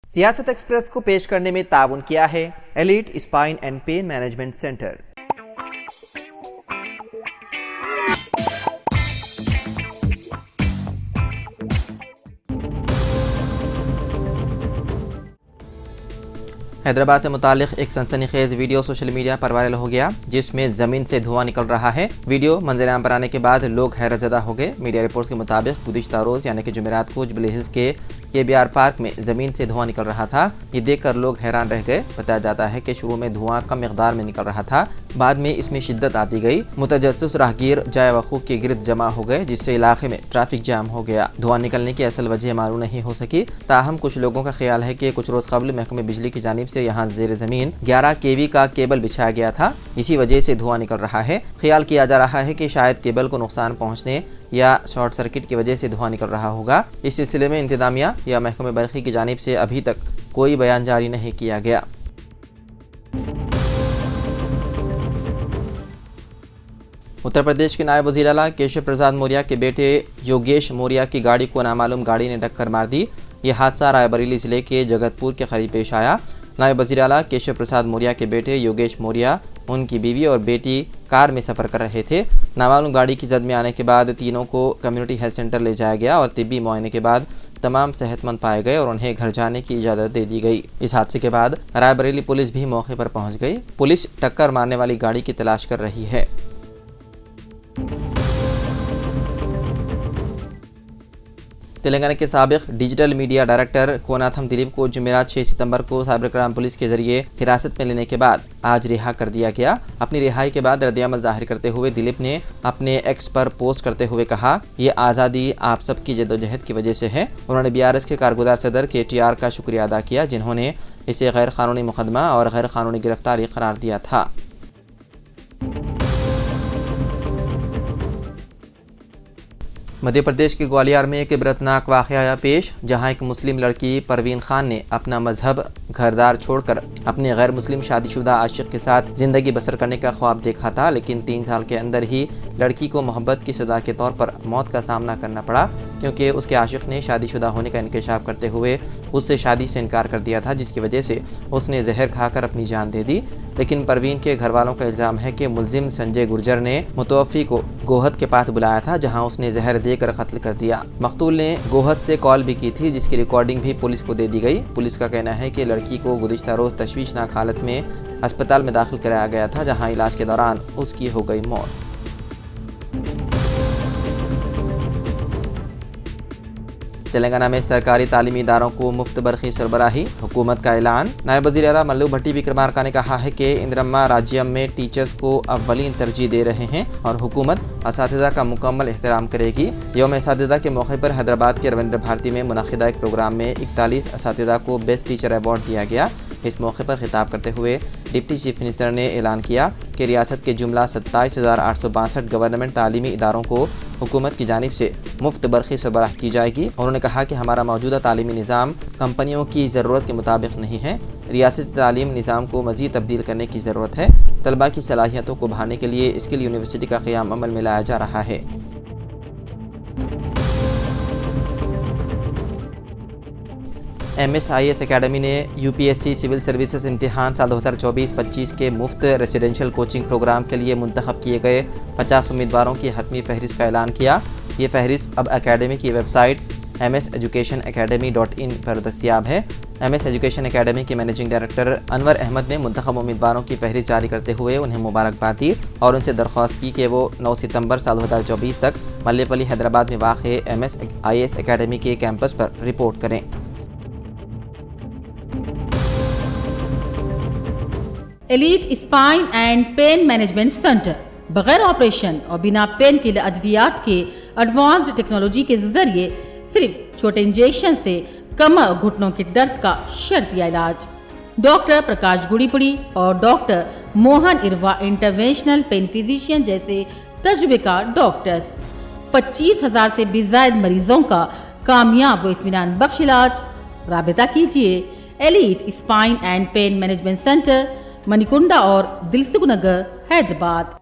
سیاست ایکسپریس کو پیش کرنے میں تعاون کیا ہے Elite spine and pain management Centre. Hyderabad سے متعلق ایک سنسنی خیز ویڈیو سوشل میڈیا پر وائرل ہو گیا، جس میں زمین سے دھواں نکل رہا ہے۔ ویڈیو منظر عام پر آنے کے بعد لوگ حیرت زدہ ہو گئے۔ میڈیا رپورٹس کے مطابق گزشتہ روز یعنی کہ جمعرات کو جوبلی ہلز کے KBR پارک میں زمین سے دھواں نکل رہا تھا۔ یہ دیکھ کر لوگ حیران رہ گئے۔ بتایا جاتا ہے کہ شروع میں دھواں کم مقدار میں نکل رہا تھا، بعد میں اس میں شدت آتی گئی۔ متجسس راہگیر جائے وقوع کے گرد جمع ہو گئے، جس سے علاقے میں ٹریفک جام ہو گیا۔ دھواں نکلنے کی اصل وجہ معلوم نہیں ہو سکی، تاہم کچھ لوگوں کا خیال ہے کہ کچھ روز قبل محکمہ بجلی کی جانب سے یہاں زیر زمین 11 kV کا کیبل بچھایا گیا تھا، اسی وجہ سے دھواں نکل رہا ہے۔ خیال کیا جا رہا ہے کہ شاید کیبل کو نقصان پہنچنے یا شارٹ سرکٹ کی وجہ سے دھواں نکل رہا ہوگا۔ اس سلسلے میں انتظامیہ یا محکمہ برقی کی جانب سے ابھی تک کوئی بیان جاری نہیں کیا گیا۔ اتر پردیش کے نائب وزیر اعلیٰ کیشو پرساد موریہ کے بیٹے یوگیش موریہ کی گاڑی کو نامعلوم گاڑی نے ٹکر مار دی۔ یہ حادثہ رائے بریلی ضلع کے جگت پور کے قریب پیش آیا۔ نائب وزیر اعلیٰ کیشو پرساد موریہ کے بیٹے یوگیش موریہ، ان کی بیوی اور بیٹی کار میں سفر کر رہے تھے۔ نامعلوم گاڑی کی زد میں آنے کے بعد تینوں کو کمیونٹی ہیلتھ سینٹر لے جایا گیا اور طبی معائنے کے بعد تمام صحت مند پائے گئے اور انہیں گھر جانے کی اجازت دے دی گئی۔ اس حادثے کے بعد رائے بریلی پولیس بھی موقع پر پہنچ گئی۔ پولیس ٹکر مارنے والی گاڑی کی تلاش کر رہی ہے۔ تلنگانہ کے سابق ڈیجیٹل میڈیا ڈائریکٹر کوناتھم دلیپ کو جمعرات 6 ستمبر کو سائبر کرائم پولیس کے ذریعے حراست میں لینے کے بعد آج رہا کر دیا گیا۔ اپنی رہائی کے بعد ردعمل ظاہر کرتے ہوئے دلیپ نے اپنے ایکس پر پوسٹ کرتے ہوئے کہا، یہ آزادی آپ سب کی جدوجہد کی وجہ سے ہے۔ انہوں نے BRS کے کارگزار صدر KTR کا شکریہ ادا کیا، جنہوں نے اسے غیر قانونی مقدمہ اور غیر قانونی گرفتاری قرار دیا تھا۔ مدھیہ پردیش کے گوالیار میں ایک عبرتناک واقعہ آیا پیش، جہاں ایک مسلم لڑکی پروین خان نے اپنا مذہب گھردار چھوڑ کر اپنے غیر مسلم شادی شدہ عاشق کے ساتھ زندگی بسر کرنے کا خواب دیکھا تھا، لیکن 3 سال کے اندر ہی لڑکی کو محبت کی سزا کے طور پر موت کا سامنا کرنا پڑا، کیونکہ اس کے عاشق نے شادی شدہ ہونے کا انکشاف کرتے ہوئے اس سے شادی سے انکار کر دیا تھا، جس کی وجہ سے اس نے زہر کھا کر اپنی جان دے دی۔ لیکن پروین کے گھر والوں کا الزام ہے کہ ملزم سنجے گرجر نے متوفی کو گوہد کے پاس بلایا تھا، جہاں اس نے زہر دے کر قتل کر دیا۔ مقتول نے گوہد سے کال بھی کی تھی، جس کی ریکارڈنگ بھی پولیس کو دے دی گئی۔ پولیس کا کہنا ہے کہ لڑکی کو گزشتہ روز تشویشناک حالت میں اسپتال میں داخل کرایا گیا تھا، جہاں علاج کے دوران اس کی ہو گئی موت۔ تلنگانہ میں سرکاری تعلیمی اداروں کو مفت برقی سربراہی، حکومت کا اعلان۔ نائب وزیر اعلیٰ ملو بھٹی وکرمارکا نے کہا ہے کہ اندرما راجیم میں ٹیچرز کو اولین ترجیح دے رہے ہیں اور حکومت اساتذہ کا مکمل احترام کرے گی۔ یوم اساتذہ کے موقع پر حیدرآباد کے رویندر بھارتی میں منعقدہ ایک پروگرام میں 41 اساتذہ کو بیسٹ ٹیچر ایوارڈ دیا گیا۔ اس موقع پر خطاب کرتے ہوئے ڈپٹی چیف منسٹر نے اعلان کیا کہ ریاست کے جملہ 27,862 گورنمنٹ تعلیمی اداروں کو حکومت کی جانب سے مفت برقی سربراہ کی جائے گی۔ انہوں نے کہا کہ ہمارا موجودہ تعلیمی نظام کمپنیوں کی ضرورت کے مطابق نہیں ہے، ریاستی تعلیم نظام کو مزید تبدیل کرنے کی ضرورت ہے۔ طلباء کی صلاحیتوں کو بڑھانے کے لیے اسکل یونیورسٹی کا قیام عمل میں لایا جا رہا ہے۔ MSIS اکیڈمی نے UPSC سول سروسز امتحان سال 2024-25 کے مفت ریزیڈنشل کوچنگ پروگرام کے لیے منتخب کیے گئے 50 امیدواروں کی حتمی فہرست کا اعلان کیا۔ یہ فہرست اب اکیڈمی کی ویب سائٹ mseducationacademy.in پر دستیاب ہے۔ MS ایجوکیشن اکیڈمی کے منیجنگ ڈائریکٹر انور احمد نے منتخب امیدواروں کی فہرست جاری کرتے ہوئے انہیں مبارکباد دی اور ان سے درخواست کی کہ وہ 9 ستمبر سال 2024 تک ملے پلی حیدرآباد میں واقع MSIS اکیڈمی کے کیمپس پر رپورٹ کریں۔ Elite spine and pain management Centre بغیر آپریشن اور بنا پین کے ادویات کے ایڈوانسڈ ٹیکنالوجی کے ذریعے صرف چھوٹے انجیکشن سے کمر اور گھٹنوں کے درد کا شرطیہ علاج۔ ڈاکٹر پرکاش گڑی پڑی اور ڈاکٹر موہن اروا انٹرونشنل پین فزیشین جیسے تجربے کار ڈاکٹرز، 25,000 سے بھی زائد مریضوں کا کامیاب و اطمینان بخش علاج۔ رابطہ کیجیے elite spine and pain management centre, Manikonda اور دلسوگ نگر، حیدرآباد۔